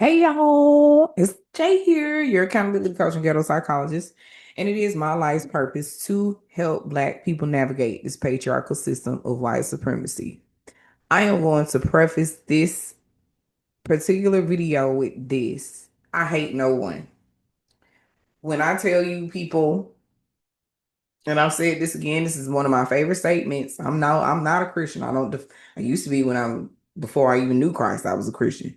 Hey y'all, it's Jay here, your accountability coach and ghetto psychologist, and it is my life's purpose to help Black people navigate this patriarchal system of white supremacy. I am going to preface this particular video with this. I hate no one. When I tell you people, and I've said this again, this is one of my favorite statements. I'm not a Christian. I used to be when before I even knew Christ, I was a Christian.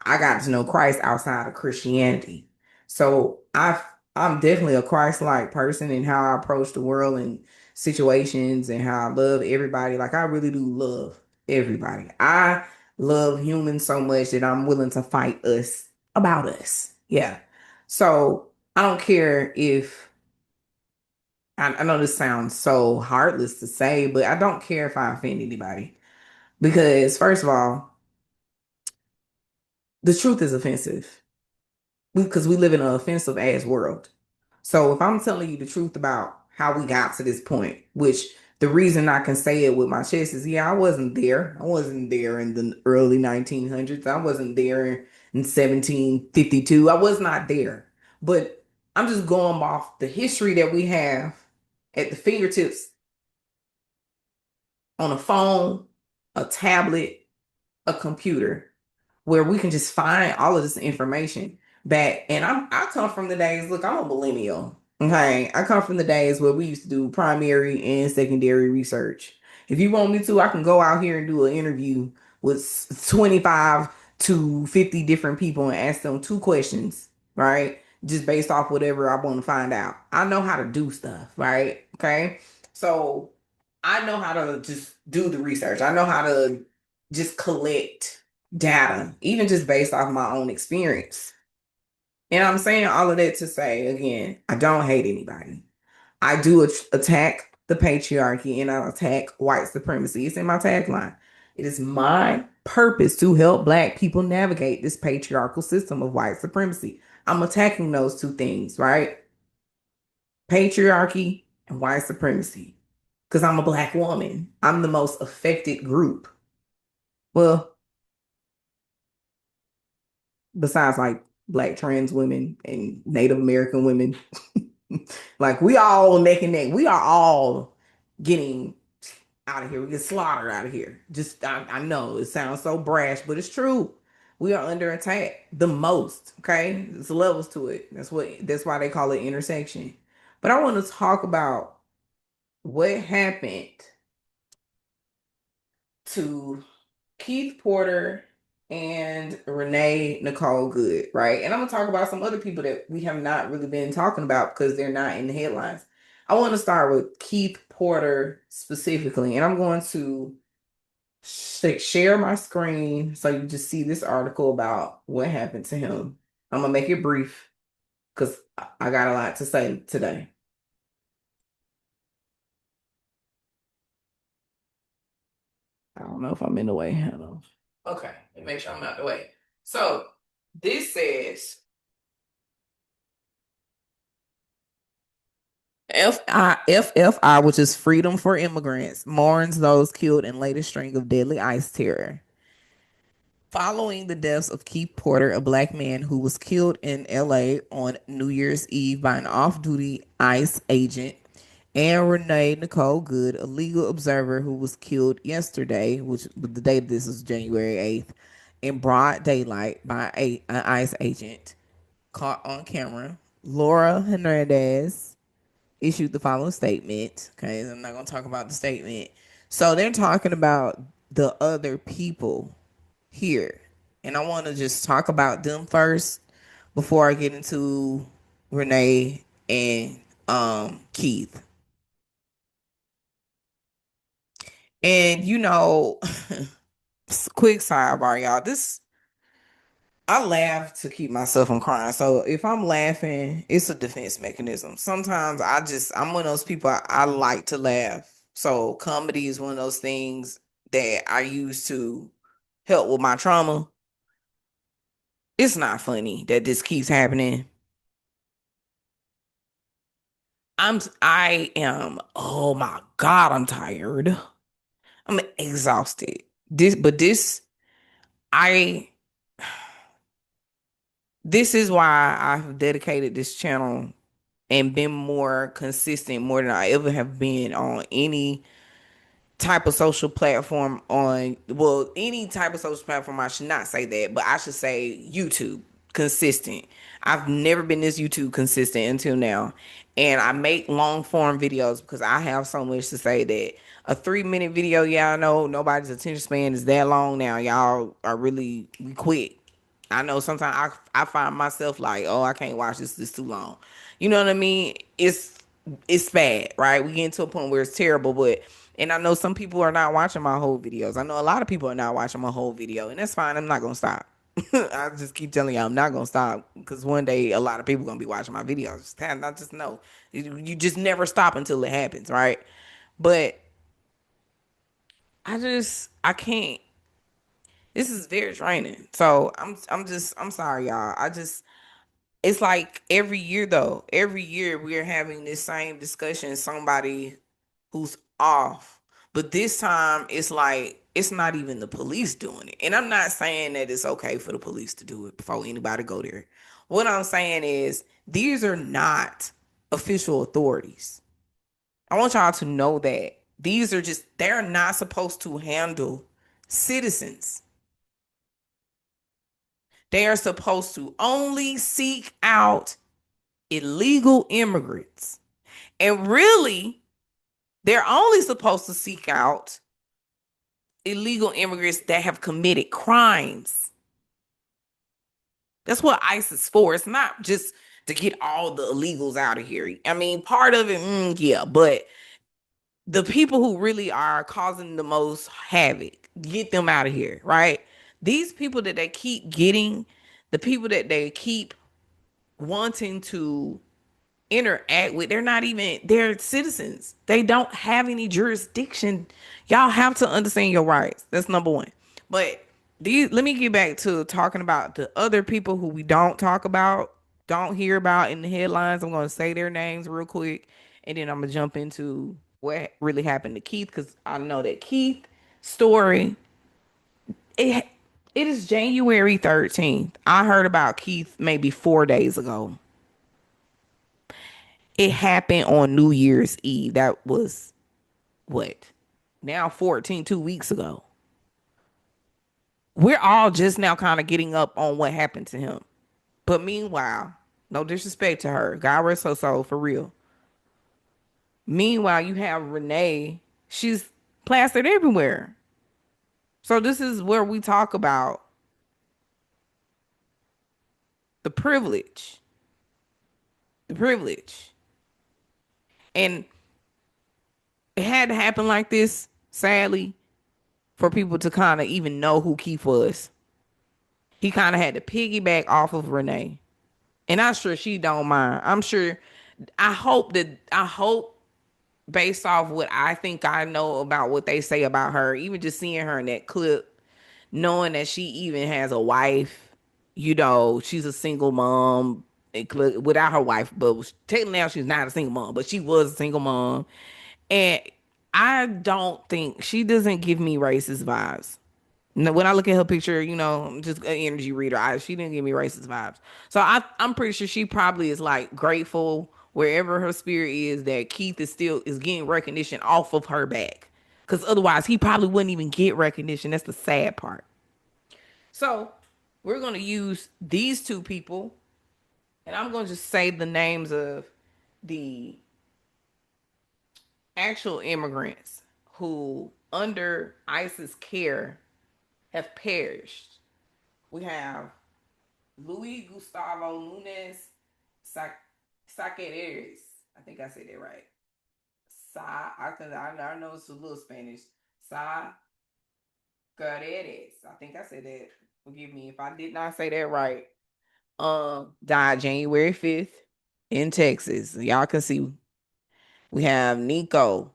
I got to know Christ outside of Christianity. So I'm definitely a Christ-like person in how I approach the world and situations and how I love everybody. Like I really do love everybody. I love humans so much that I'm willing to fight us about us. Yeah. So I don't care if I know this sounds so heartless to say, but I don't care if I offend anybody. Because, first of all, the truth is offensive. Because we live in an offensive ass world. So if I'm telling you the truth about how we got to this point, which the reason I can say it with my chest is, yeah, I wasn't there. I wasn't there in the early 1900s. I wasn't there in 1752. I was not there. But I'm just going off the history that we have at the fingertips on a phone, a tablet, a computer, where we can just find all of this information back. And I come from the days, look, I'm a millennial. Okay. I come from the days where we used to do primary and secondary research. If you want me to, I can go out here and do an interview with 25 to 50 different people and ask them two questions, right? Just based off whatever I want to find out. I know how to do stuff, right? Okay. So I know how to just do the research. I know how to just collect data, even just based off my own experience. And I'm saying all of that to say, again, I don't hate anybody. I do attack the patriarchy and I attack white supremacy. It's in my tagline. It is my purpose to help Black people navigate this patriarchal system of white supremacy. I'm attacking those two things, right? Patriarchy and white supremacy. Because I'm a Black woman. I'm the most affected group. Well, besides like Black trans women and Native American women. Like we all neck and neck. We are all getting out of here. We get slaughtered out of here. Just I know it sounds so brash, but it's true. We are under attack the most. Okay, there's levels to it. That's why they call it intersection. But I want to talk about what happened to Keith Porter and Renee Nicole Good, right? And I'm gonna talk about some other people that we have not really been talking about because they're not in the headlines. I want to start with Keith Porter specifically, and I'm going to share my screen so you just see this article about what happened to him. I'm gonna make it brief because I got a lot to say today. I don't know if I'm in the way. Hold on. Okay, let me make sure I'm out the way. So this says FFI, which is Freedom for Immigrants, mourns those killed in latest string of deadly ICE terror. Following the deaths of Keith Porter, a Black man who was killed in LA on New Year's Eve by an off duty ICE agent, and Renee Nicole Good, a legal observer who was killed yesterday, which the date of this is January 8th, in broad daylight by an ICE agent caught on camera. Laura Hernandez issued the following statement. Okay, I'm not going to talk about the statement. So they're talking about the other people here. And I want to just talk about them first before I get into Renee and Keith. And quick sidebar, y'all. I laugh to keep myself from crying. So if I'm laughing, it's a defense mechanism. Sometimes I'm one of those people I like to laugh. So comedy is one of those things that I use to help with my trauma. It's not funny that this keeps happening. I am, oh my God, I'm tired. I'm exhausted. I This is why I've dedicated this channel and been more consistent more than I ever have been on any type of social platform on, well, any type of social platform. I should not say that, but I should say YouTube consistent. I've never been this YouTube consistent until now. And I make long form videos because I have so much to say that a 3 minute video, y'all know nobody's attention span is that long now. Y'all are really quick. I know sometimes I find myself like, oh, I can't watch this. This too long. You know what I mean? It's bad, right? We get to a point where it's terrible, but and I know some people are not watching my whole videos. I know a lot of people are not watching my whole video, and that's fine. I'm not gonna stop. I just keep telling y'all I'm not gonna stop because one day a lot of people gonna be watching my videos. I just know you just never stop until it happens, right? But I can't. This is very draining. So I'm sorry, y'all. It's like every year though. Every year we're having this same discussion. Somebody who's off. But this time it's like it's not even the police doing it. And I'm not saying that it's okay for the police to do it before anybody go there. What I'm saying is these are not official authorities. I want y'all to know that. These are just they're not supposed to handle citizens. They are supposed to only seek out illegal immigrants. And really, they're only supposed to seek out illegal immigrants that have committed crimes. That's what ICE is for. It's not just to get all the illegals out of here. I mean, part of it, yeah, but the people who really are causing the most havoc, get them out of here, right? These people that they keep getting, the people that they keep wanting to interact with, they're not even, they're citizens. They don't have any jurisdiction. Y'all have to understand your rights. That's number one. But these, let me get back to talking about the other people who we don't talk about, don't hear about in the headlines. I'm going to say their names real quick, and then I'm going to jump into what really happened to Keith, because I know that Keith story, it, it is January 13th. I heard about Keith maybe 4 days ago. It happened on New Year's Eve. That was what? Now 14, 2 weeks ago. We're all just now kind of getting up on what happened to him. But meanwhile, no disrespect to her. God rest her soul for real. Meanwhile, you have Renee. She's plastered everywhere. So this is where we talk about the privilege. The privilege. And it had to happen like this, sadly, for people to kind of even know who Keith was. He kind of had to piggyback off of Renee. And I'm sure she don't mind. I'm sure, I hope based off what I think I know about what they say about her, even just seeing her in that clip, knowing that she even has a wife, she's a single mom without her wife, but technically now she's not a single mom, but she was a single mom. And I don't think she doesn't give me racist vibes. When I look at her picture, I'm just an energy reader. She didn't give me racist vibes. So I'm pretty sure she probably is like grateful wherever her spirit is that Keith is getting recognition off of her back. Because otherwise, he probably wouldn't even get recognition. That's the sad part. So we're going to use these two people, and I'm going to just say the names of the actual immigrants who, under ICE's care, have perished. We have Luis Gustavo Nunes Saqueres. I think I said that right. I know it's a little Spanish. Saqueres. I think I said that. Forgive me if I did not say that right. Died January 5th in Texas. Y'all can see we have Nico.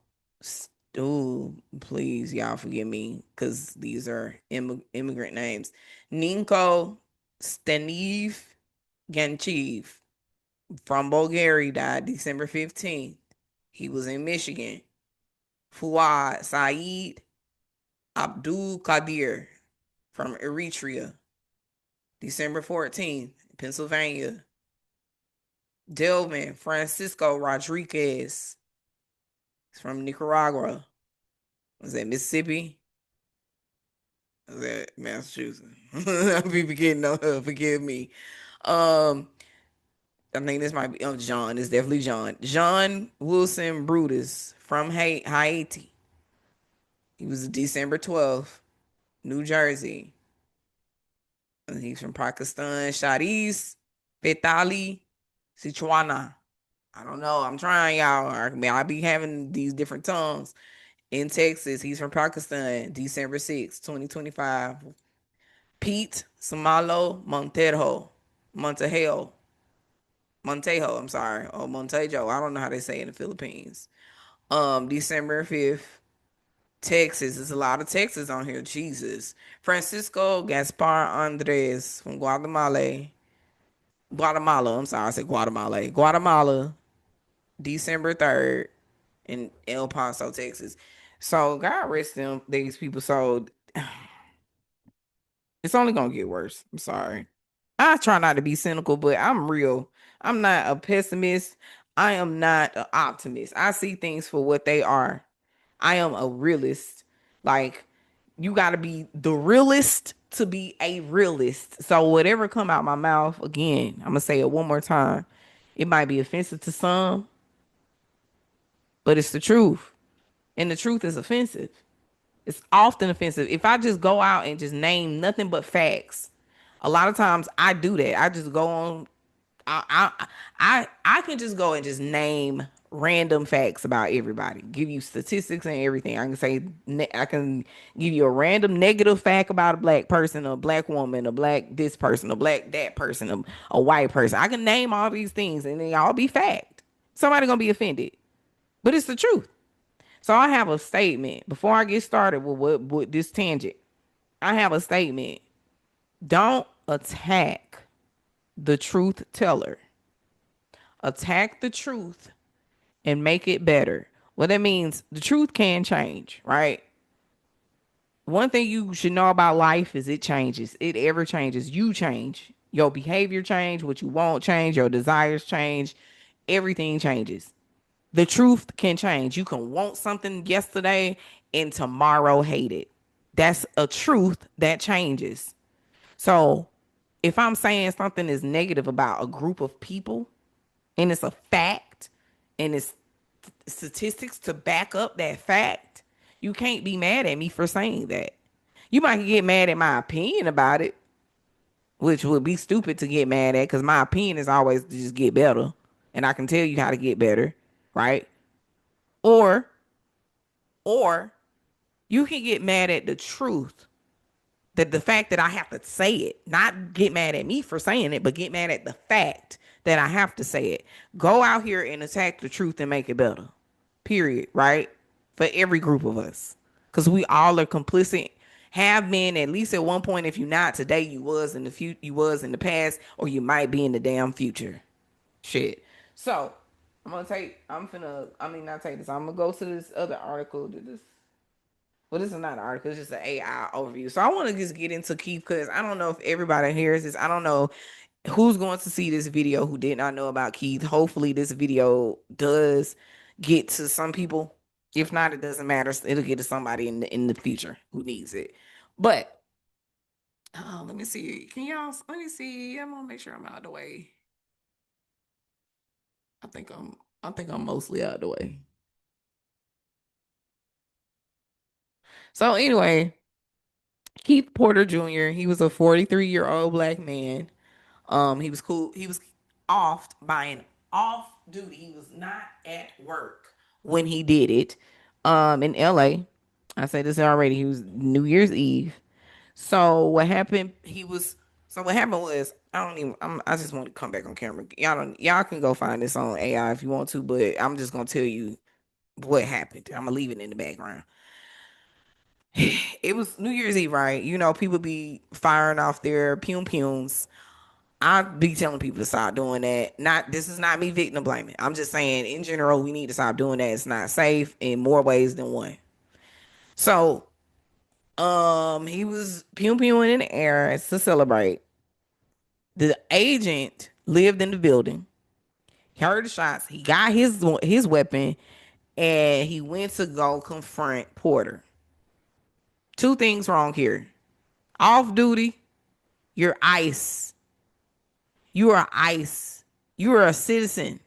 Ooh, please, y'all forgive me because these are immigrant names. Ninko Staniv Ganchiv from Bulgaria died December 15th. He was in Michigan. Fuad Saeed Abdul Qadir from Eritrea. December 14th, Pennsylvania. Delvin Francisco Rodriguez. He's from Nicaragua. Was that Mississippi? Was that Massachusetts? I'll be forgetting. Forgive me. Um, I think this might be John. It's definitely John. John Wilson Brutus from Haiti. He was December 12th, New Jersey. And he's from Pakistan. Shadiz Petali Sichuana. I don't know. I'm trying, y'all. I mean, I be having these different tongues. In Texas, he's from Pakistan, December 2025. Pete Samalo Montejo, I'm sorry, or Montejo. I don't know how they say it in the Philippines. December 5th, Texas. There's a lot of Texas on here. Jesus. Francisco Gaspar Andres from Guatemala. Guatemala. I'm sorry, I said Guatemala. Guatemala, December 3rd, in El Paso, Texas. So God rest them, these people. So it's only gonna get worse. I'm sorry. I try not to be cynical, but I'm real. I'm not a pessimist. I am not an optimist. I see things for what they are. I am a realist. Like, you got to be the realist to be a realist. So whatever come out my mouth, again, I'm gonna say it one more time. It might be offensive to some, but it's the truth, and the truth is offensive. It's often offensive. If I just go out and just name nothing but facts, a lot of times I do that. I just go on. I can just go and just name random facts about everybody. Give you statistics and everything. I can say I can give you a random negative fact about a black person, a black woman, a black this person, a black that person, a white person. I can name all these things and they all be fact. Somebody gonna be offended, but it's the truth. So I have a statement before I get started with with this tangent. I have a statement. Don't attack the truth teller. Attack the truth and make it better. Well, that means the truth can change, right? One thing you should know about life is it changes. It ever changes. You change. Your behavior change, what you want change, your desires change. Everything changes. The truth can change. You can want something yesterday and tomorrow hate it. That's a truth that changes. So if I'm saying something is negative about a group of people and it's a fact and it's statistics to back up that fact, you can't be mad at me for saying that. You might get mad at my opinion about it, which would be stupid to get mad at because my opinion is always to just get better. And I can tell you how to get better, right? Or or you can get mad at the truth. That the fact that I have to say it, not get mad at me for saying it, but get mad at the fact that I have to say it. Go out here and attack the truth and make it better. Period. Right? For every group of us. Because we all are complicit. Have been at least at one point. If you're not today, you was in the future, you was in the past, or you might be in the damn future. Shit. So I mean not take this. I'm gonna go to this other article. Well, this is not an article, it's just an AI overview. So I want to just get into Keith because I don't know if everybody hears this. I don't know who's going to see this video who did not know about Keith. Hopefully this video does get to some people. If not, it doesn't matter. It'll get to somebody in the future who needs it. But let me see. Let me see. I'm gonna make sure I'm out of the way. I think I'm mostly out of the way. So anyway, Keith Porter Jr., he was a 43-year-old black man. He was cool. He was off by an off duty. He was not at work when he did it. In LA. I said this already. He was New Year's Eve. So what happened? So what happened was I don't even. I just want to come back on camera. Y'all can go find this on AI if you want to, but I'm just gonna tell you what happened. I'm gonna leave it in the background. It was New Year's Eve, right? You know, people be firing off their pum pums. I be telling people to stop doing that. This is not me victim blaming. I'm just saying in general we need to stop doing that. It's not safe in more ways than one. So he was pew pewing in the air to celebrate. The agent lived in the building. He heard the shots. He got his weapon, and he went to go confront Porter. Two things wrong here. Off duty, you're ICE. You are ICE. You are a citizen.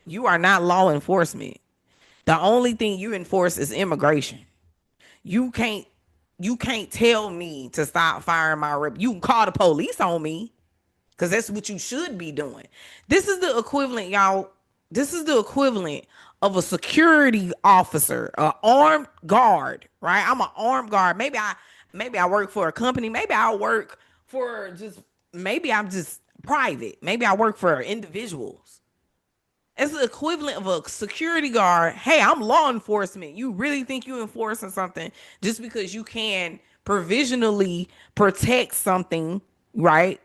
You are not law enforcement. The only thing you enforce is immigration. You can't you can't tell me to stop firing my rep. You can call the police on me, because that's what you should be doing. This is the equivalent, y'all. This is the equivalent of a security officer, an armed guard, right? I'm an armed guard. Maybe I work for a company. Maybe I work for maybe I'm just private. Maybe I work for individuals. It's the equivalent of a security guard. Hey, I'm law enforcement. You really think you enforcing something just because you can provisionally protect something, right?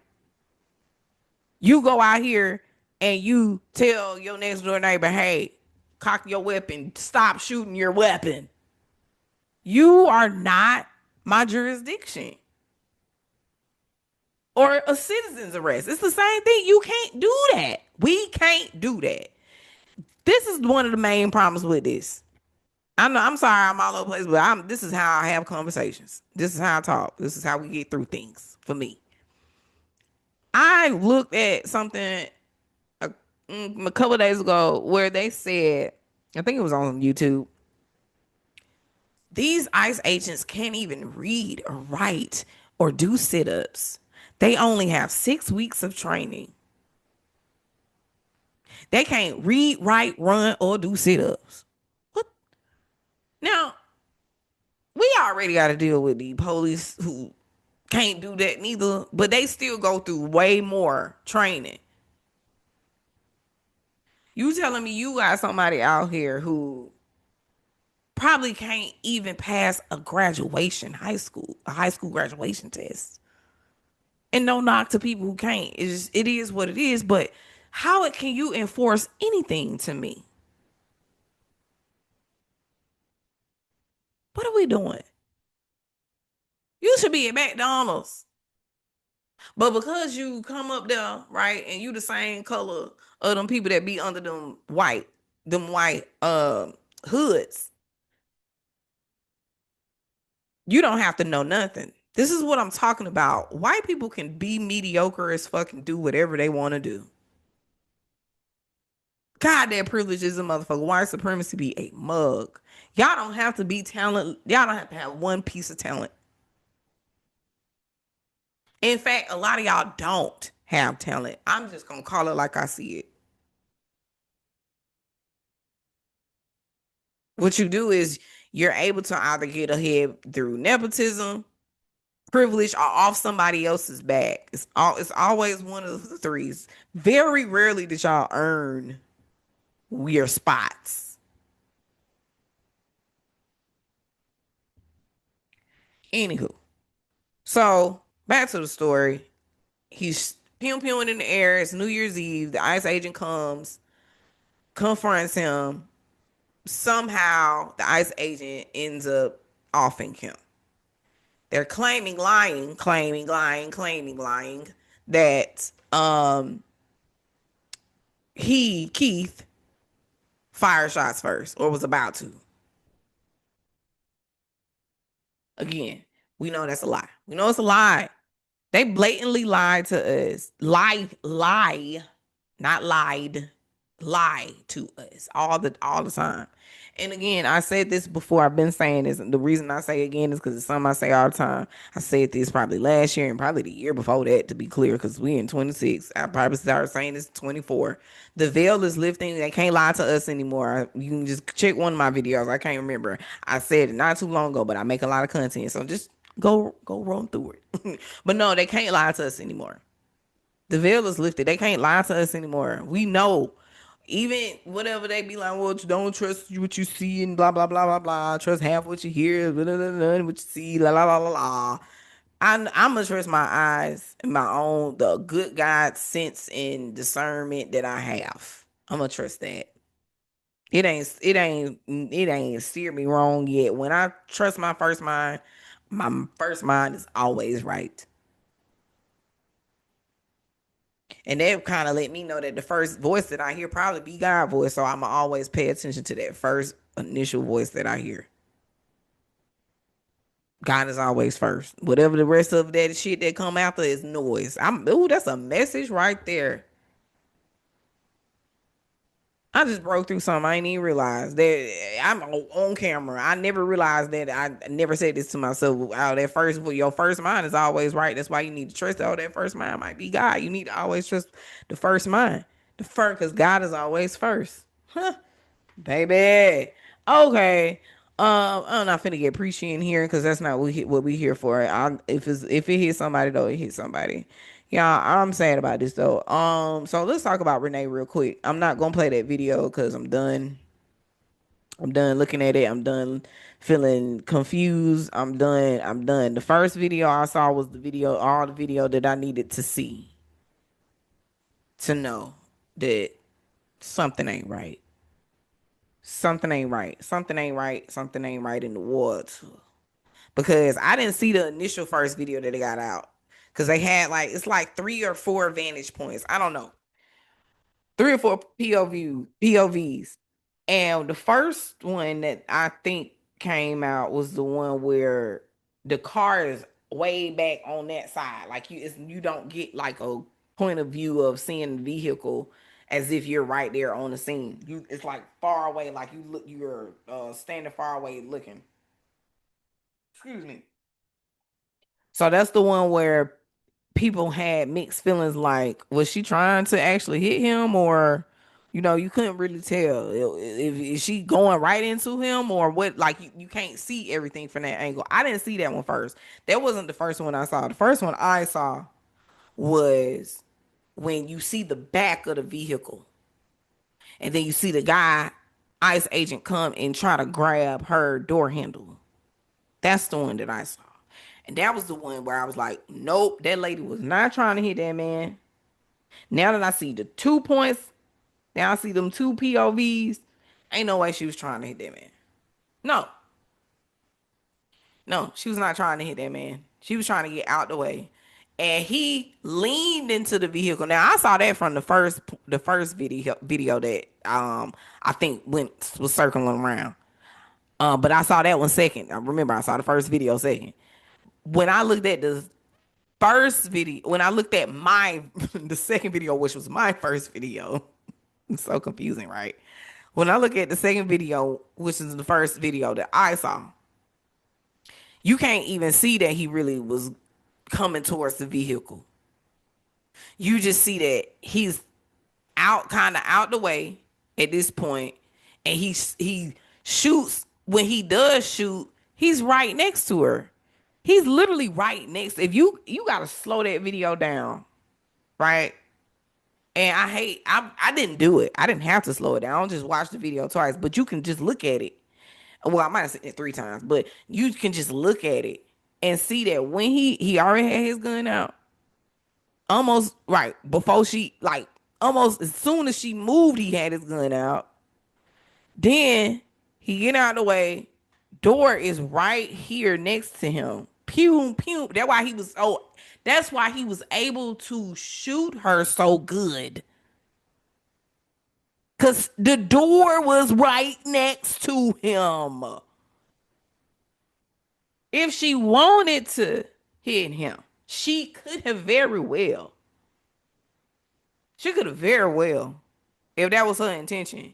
You go out here and you tell your next door neighbor, hey, cock your weapon, stop shooting your weapon. You are not my jurisdiction. Or a citizen's arrest. It's the same thing. You can't do that. We can't do that. This is one of the main problems with this. I know, I'm sorry, I'm all over the place, but this is how I have conversations. This is how I talk. This is how we get through things for me. I looked at something a couple of days ago where they said, I think it was on YouTube, these ICE agents can't even read or write or do sit-ups. They only have 6 weeks of training. They can't read, write, run, or do sit-ups. What? Now, we already got to deal with the police who can't do that neither, but they still go through way more training. You telling me you got somebody out here who probably can't even pass a high school graduation test. And no knock to people who can't. It is what it is, but how can you enforce anything to me? What are we doing? You should be at McDonald's. But because you come up there, right, and you the same color of them people that be under them white hoods, you don't have to know nothing. This is what I'm talking about. White people can be mediocre as fucking do whatever they want to do. God, that privilege is a motherfucker. White supremacy be a mug. Y'all don't have to be talent. Y'all don't have to have one piece of talent. In fact, a lot of y'all don't have talent. I'm just going to call it like I see it. What you do is you're able to either get ahead through nepotism, privilege, or off somebody else's back. It's always one of the threes. Very rarely did y'all earn your spots. Anywho, so back to the story. He's pewing in the air. It's New Year's Eve. The ICE agent comes, confronts him. Somehow, the ICE agent ends up offing him. They're claiming that Keith, fired shots first or was about to. Again, we know that's a lie. We know it's a lie. They blatantly lied to us. Lie, not lied. Lie to us all the time. And again, I said this before. I've been saying this. The reason I say again is because it's something I say all the time. I said this probably last year and probably the year before that, to be clear, because we in 26. I probably started saying this 24. The veil is lifting. They can't lie to us anymore. You can just check one of my videos. I can't remember. I said it not too long ago, but I make a lot of content. So just go run through it. But no, they can't lie to us anymore. The veil is lifted. They can't lie to us anymore. We know. Even whatever they be like, well, don't trust what you see and blah, blah, blah, blah, blah. Trust half what you hear, blah, blah, blah, blah, what you see, la, la, la, la, la. I'm going to trust my eyes and the good God sense and discernment that I have. I'm going to trust that. It ain't steered me wrong yet. When I trust my first mind is always right. And that kind of let me know that the first voice that I hear probably be God's voice. So I'm going to always pay attention to that first initial voice that I hear. God is always first. Whatever the rest of that shit that come after is noise. Ooh, that's a message right there. I just broke through something I didn't even realize that I'm on camera. I never realized that. I never said this to myself. Oh, that first, your first mind is always right. That's why you need to trust. Oh, that first mind might be God. You need to always trust the first mind, the first, because God is always first. Huh, baby. Okay. I'm not finna get preachy in here because that's not what we here for. If it hits somebody though, it hits somebody. Yeah, I'm sad about this though. So let's talk about Renee real quick. I'm not gonna play that video because I'm done. I'm done looking at it. I'm done feeling confused. I'm done. I'm done. The first video I saw was all the video that I needed to see to know that something ain't right. Something ain't right. Something ain't right. Something ain't right in the water. Because I didn't see the initial first video that they got out. Because they had like, it's like 3 or 4 vantage points. I don't know. 3 or 4 POVs. And the first one that I think came out was the one where the car is way back on that side. Like you don't get like a point of view of seeing the vehicle as if you're right there on the scene. It's like far away, like you're standing far away looking. Excuse me. So that's the one where people had mixed feelings, like was she trying to actually hit him, or you couldn't really tell if is she going right into him or what. Like you can't see everything from that angle. I didn't see that one first. That wasn't the first one I saw. The first one I saw was when you see the back of the vehicle and then you see the guy ICE agent come and try to grab her door handle. That's the one that I saw. And that was the one where I was like, nope, that lady was not trying to hit that man. Now that I see the 2 points, now I see them 2 POVs, ain't no way she was trying to hit that man. No, no, she was not trying to hit that man. She was trying to get out the way. And he leaned into the vehicle. Now I saw that from the first video that I think was circling around. But I saw that one second. I remember I saw the first video second. When I looked at the first video, when I looked at the second video, which was my first video, it's so confusing, right? When I look at the second video, which is the first video that I saw, you can't even see that he really was coming towards the vehicle. You just see that he's kind of out the way at this point, and he shoots. When he does shoot, he's right next to her. He's literally right next. If you gotta slow that video down, right? And I didn't do it. I didn't have to slow it down. I don't just watch the video twice, but you can just look at it. Well, I might have seen it 3 times, but you can just look at it and see that when he already had his gun out, almost right before almost as soon as she moved, he had his gun out. Then he get out of the way. Door is right here next to him. Pew pew. That's why he was able to shoot her so good. Cause the door was right next to him. If she wanted to hit him, she could have very well. She could have very well, if that was her intention.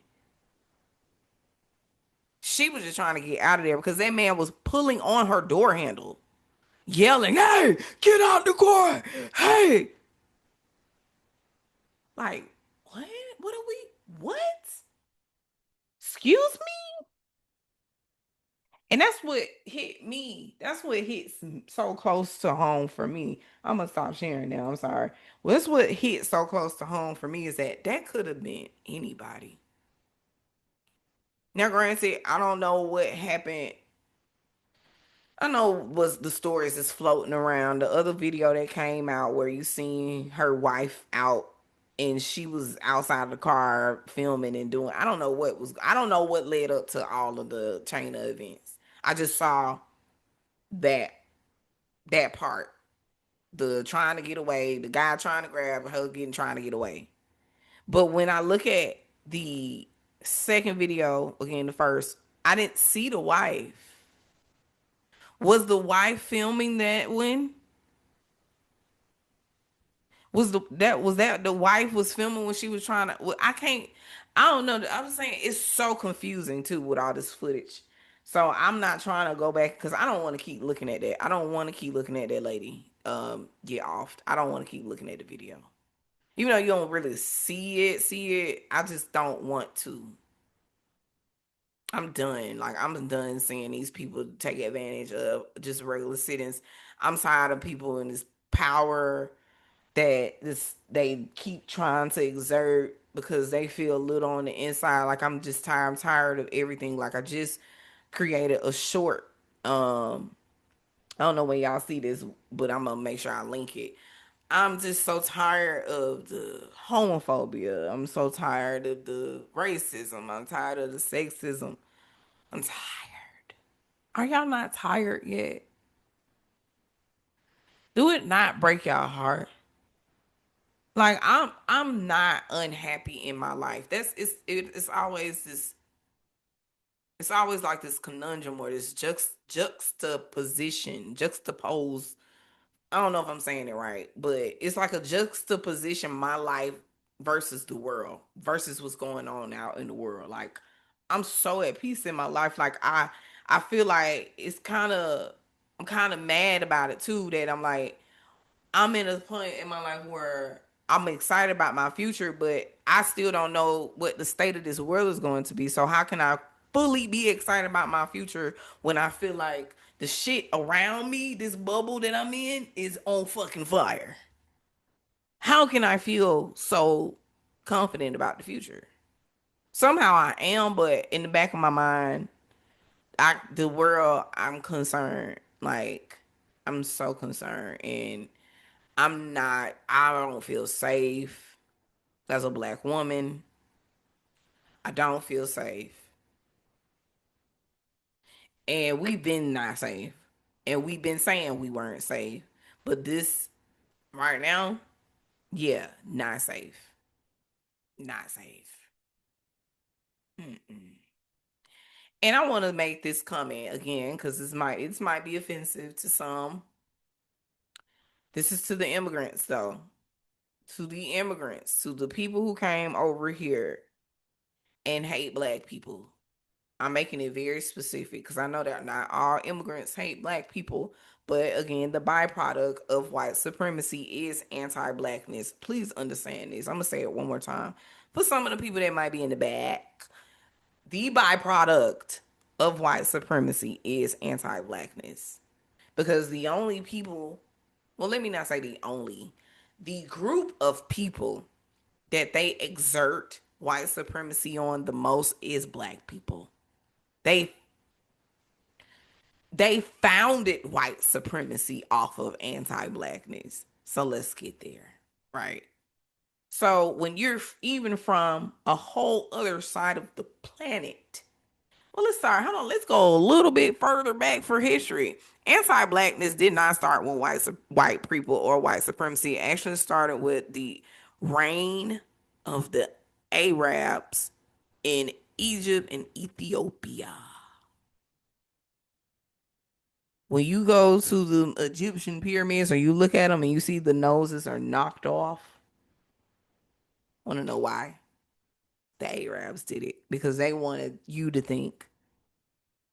She was just trying to get out of there because that man was pulling on her door handle, yelling, "Hey, get out the car! Hey!" Like, what? What are we? What? Excuse me? And that's what hit me. That's what hits so close to home for me. I'm gonna stop sharing now. I'm sorry. Well, that's what hit so close to home for me is that could have been anybody. Now, granted, I don't know what happened. I know was the stories that's floating around. The other video that came out where you seen her wife out and she was outside the car filming and doing. I don't know what led up to all of the chain of events. I just saw that part. The trying to get away, the guy trying to grab her, getting trying to get away. But when I look at the second video, again, the first, I didn't see the wife. Was the wife filming that one? Was that the wife was filming when she was trying to? Well, I don't know. I'm just saying it's so confusing too with all this footage. So I'm not trying to go back because I don't want to keep looking at that. I don't want to keep looking at that lady get off. I don't want to keep looking at the video. Even though you don't really see it, I just don't want to. I'm done. Like, I'm done seeing these people take advantage of just regular citizens. I'm tired of people in this power that they keep trying to exert because they feel little on the inside. Like, I'm tired of everything. Like, I just created a short. I don't know when y'all see this, but I'm gonna make sure I link it. I'm just so tired of the homophobia. I'm so tired of the racism. I'm tired of the sexism. I'm tired. Are y'all not tired yet? Do it not break y'all heart? Like, I'm not unhappy in my life. It's always this. It's always like this conundrum or this juxtaposition, juxtapose. I don't know if I'm saying it right, but it's like a juxtaposition my life versus the world, versus what's going on out in the world. Like, I'm so at peace in my life. Like, I feel like I'm kind of mad about it too, that I'm like, I'm in a point in my life where I'm excited about my future, but I still don't know what the state of this world is going to be. So how can I fully be excited about my future when I feel like the shit around me, this bubble that I'm in, is on fucking fire? How can I feel so confident about the future? Somehow I am, but in the back of my mind, the world, I'm concerned. Like, I'm so concerned, and I don't feel safe as a black woman. I don't feel safe. And we've been not safe. And we've been saying we weren't safe. But this right now, yeah, not safe. Not safe. Mm-mm. And I want to make this comment again because this might be offensive to some. This is to the immigrants though. To the immigrants, to the people who came over here and hate black people. I'm making it very specific because I know that not all immigrants hate black people, but again, the byproduct of white supremacy is anti-blackness. Please understand this. I'm gonna say it one more time for some of the people that might be in the back. The byproduct of white supremacy is anti-blackness because the only people, well, let me not say the only, the group of people that they exert white supremacy on the most is black people. They they founded white supremacy off of anti-blackness. So let's get there, right? So when you're even from a whole other side of the planet, well, let's start. Hold on, let's go a little bit further back for history. Anti-blackness did not start with white people or white supremacy. It actually started with the reign of the Arabs in Egypt and Ethiopia. When you go to the Egyptian pyramids or you look at them and you see the noses are knocked off, want to know why? The Arabs did it because they wanted you to think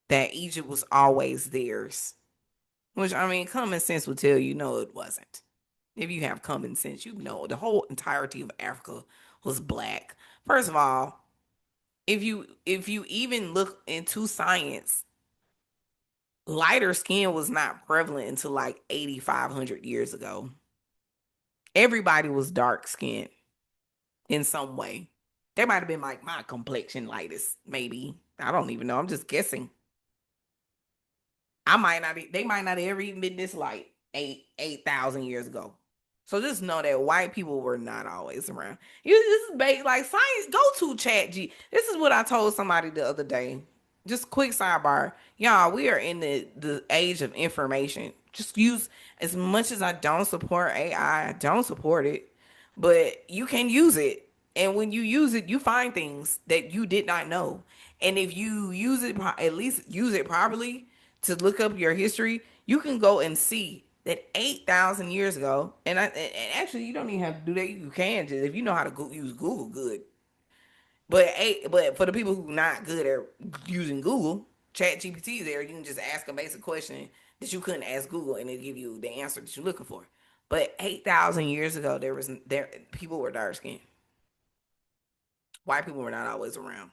that Egypt was always theirs. Which, I mean, common sense would tell you no, it wasn't. If you have common sense, you know the whole entirety of Africa was black. First of all, if you even look into science, lighter skin was not prevalent until like 8,500 years ago. Everybody was dark skinned in some way. They might have been like my complexion lightest, maybe. I don't even know. I'm just guessing. They might not have ever even been this light 8,000 years ago. So just know that white people were not always around. This is like science. Go to Chat G. This is what I told somebody the other day. Just quick sidebar, y'all. We are in the age of information. Just use, as much as I don't support AI, I don't support it, but you can use it. And when you use it, you find things that you did not know. And if you use it, at least use it properly to look up your history, you can go and see that 8,000 years ago, and actually you don't even have to do that. You can just, if you know how to use Google good, but for the people who not good at using Google, Chat GPT is there. You can just ask a basic question that you couldn't ask Google, and it'll give you the answer that you're looking for. But 8,000 years ago, there people were dark skinned. White people were not always around.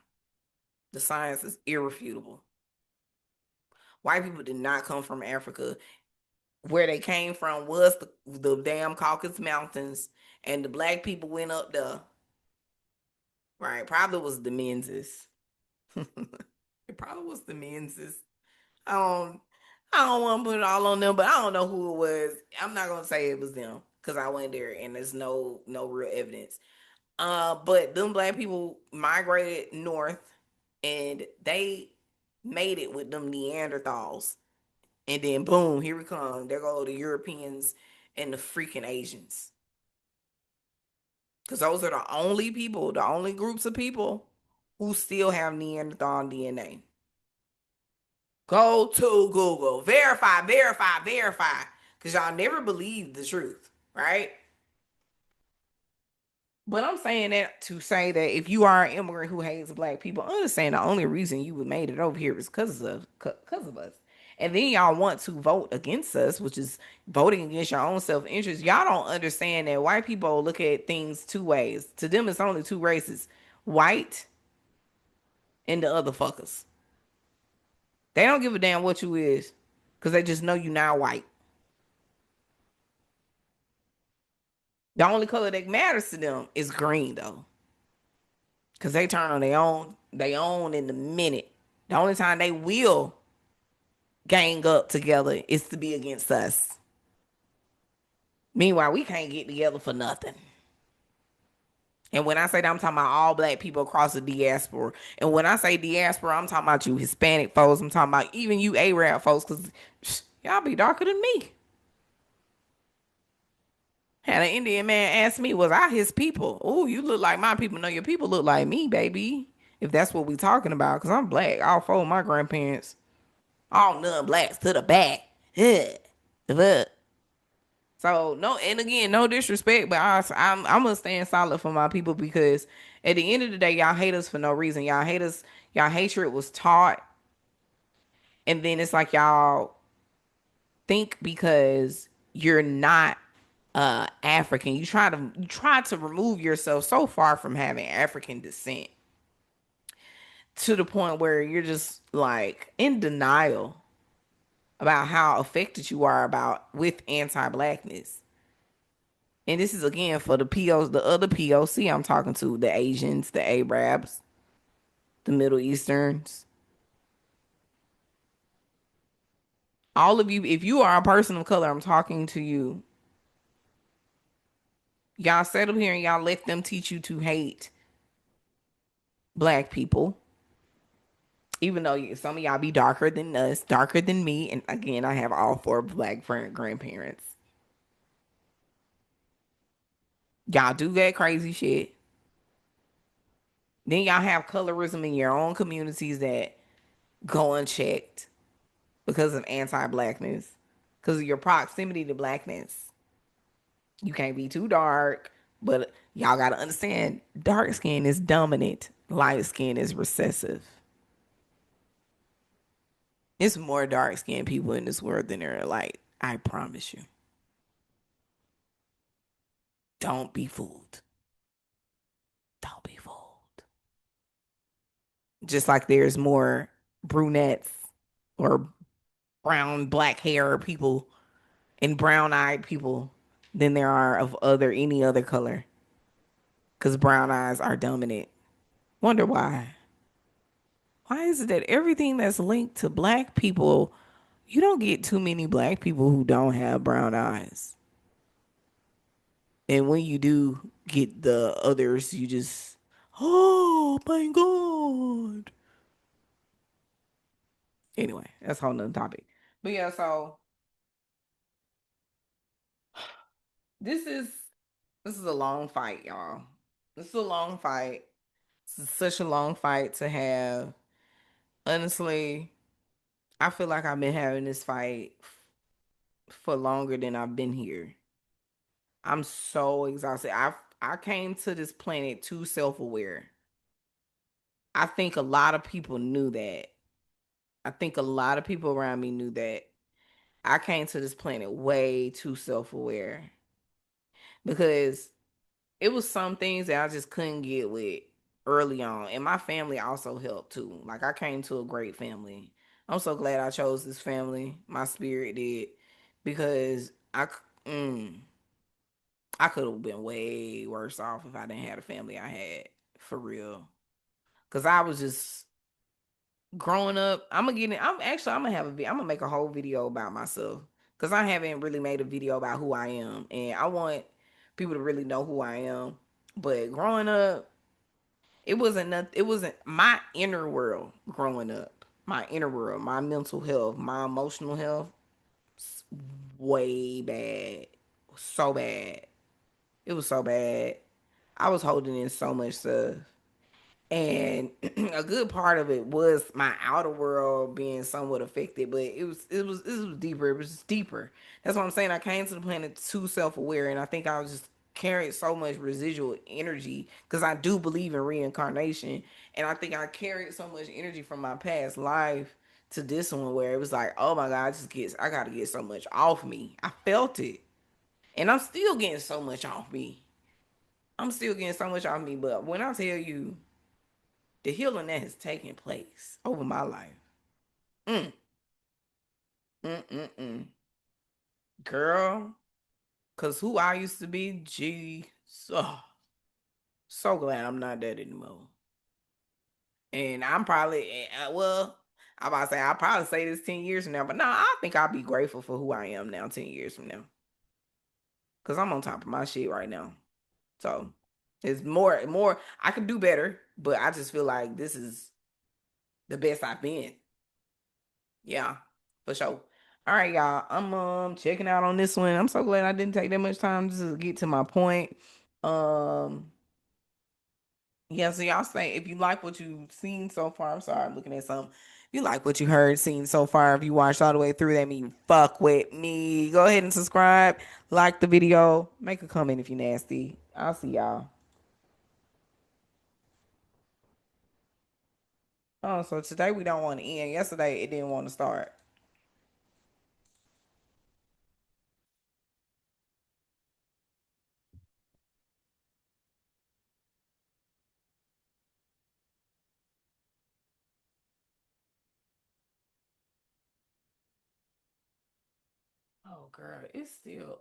The science is irrefutable. White people did not come from Africa. Where they came from was the damn Caucasus Mountains, and the black people went up there. Right? Probably was the Menses. It probably was the Menses. I don't I don't want to put it all on them, but I don't know who it was. I'm not gonna say it was them because I went there and there's no real evidence. But them black people migrated north and they made it with them Neanderthals. And then boom, here we come. There go the Europeans and the freaking Asians. Because those are the only people, the only groups of people who still have Neanderthal DNA. Go to Google. Verify, verify, verify. Because y'all never believe the truth, right? But I'm saying that to say that if you are an immigrant who hates black people, understand the only reason you made it over here is because of us. And then y'all want to vote against us, which is voting against your own self interest. Y'all don't understand that white people look at things two ways. To them, it's only two races: white and the other fuckers. They don't give a damn what you is, because they just know you not white. The only color that matters to them is green, though, because they turn on their own in the minute. The only time they will gang up together is to be against us. Meanwhile, we can't get together for nothing. And when I say that, I'm talking about all black people across the diaspora. And when I say diaspora, I'm talking about you Hispanic folks. I'm talking about even you Arab folks, because y'all be darker than me. Had an Indian man ask me, was I his people? Oh, you look like my people. No, your people look like me, baby. If that's what we talking about, because I'm black. All four of my grandparents, all non-blacks to the back. Yeah. Look. So no, and again, no disrespect, but I'm gonna stand solid for my people, because at the end of the day, y'all hate us for no reason. Y'all hate us. Y'all hatred was taught, and then it's like y'all think because you're not African, you try to remove yourself so far from having African descent to the point where you're just like in denial about how affected you are about with anti-blackness. And this is again for the POs, the other POC I'm talking to, the Asians, the Arabs, the Middle Easterns. All of you, if you are a person of color, I'm talking to you. Y'all settle here and y'all let them teach you to hate black people. Even though some of y'all be darker than us, darker than me. And again, I have all four black grandparents. Y'all do that crazy shit. Then y'all have colorism in your own communities that go unchecked because of anti-blackness, because of your proximity to blackness. You can't be too dark, but y'all gotta understand, dark skin is dominant, light skin is recessive. It's more dark skinned people in this world than there are light. I promise you. Don't be fooled. Don't be fooled. Just like there's more brunettes or brown, black hair people and brown eyed people than there are of any other color. Because brown eyes are dominant. Wonder why. Why is it that everything that's linked to black people, you don't get too many black people who don't have brown eyes? And when you do get the others, you just, oh my God. Anyway, that's a whole nother topic. But yeah, so This is this is a long fight, y'all. This is a long fight. This is such a long fight to have. Honestly, I feel like I've been having this fight for longer than I've been here. I'm so exhausted. I came to this planet too self-aware. I think a lot of people knew that. I think a lot of people around me knew that. I came to this planet way too self-aware because it was some things that I just couldn't get with early on. And my family also helped too. Like I came to a great family. I'm so glad I chose this family. My spirit did because I could have been way worse off if I didn't have the family I had for real. Cause I was just growing up. I'm gonna get in. I'm gonna have I'm gonna make a whole video about myself because I haven't really made a video about who I am, and I want people to really know who I am. But growing up, it wasn't nothing. It wasn't my inner world growing up. My inner world, my mental health, my emotional health, way bad, so bad. It was so bad. I was holding in so much stuff. And a good part of it was my outer world being somewhat affected, but it was deeper. It was just deeper. That's what I'm saying. I came to the planet too self-aware, and I think I was just carrying so much residual energy because I do believe in reincarnation, and I think I carried so much energy from my past life to this one where it was like, oh my god, I gotta get so much off me. I felt it, and I'm still getting so much off me. I'm still getting so much off me, but when I tell you the healing that has taken place over my life. Mm, mm. Girl, because who I used to be, gee, so glad I'm not that anymore. And I'm probably, well, I'm about to say, I'll probably say this 10 years from now, but no, I think I'll be grateful for who I am now 10 years from now. Because I'm on top of my shit right now. So it's more, I could do better, but I just feel like this is the best I've been. Yeah, for sure. All right, y'all. I'm checking out on this one. I'm so glad I didn't take that much time just to get to my point. Um, yeah, so y'all say if you like what you've seen so far, I'm sorry, I'm looking at something. If you like what you heard, seen so far, if you watched all the way through, that mean you fuck with me. Go ahead and subscribe, like the video, make a comment if you nasty. I'll see y'all. Oh, so today we don't want to end. Yesterday it didn't want to start. Oh, girl, it's still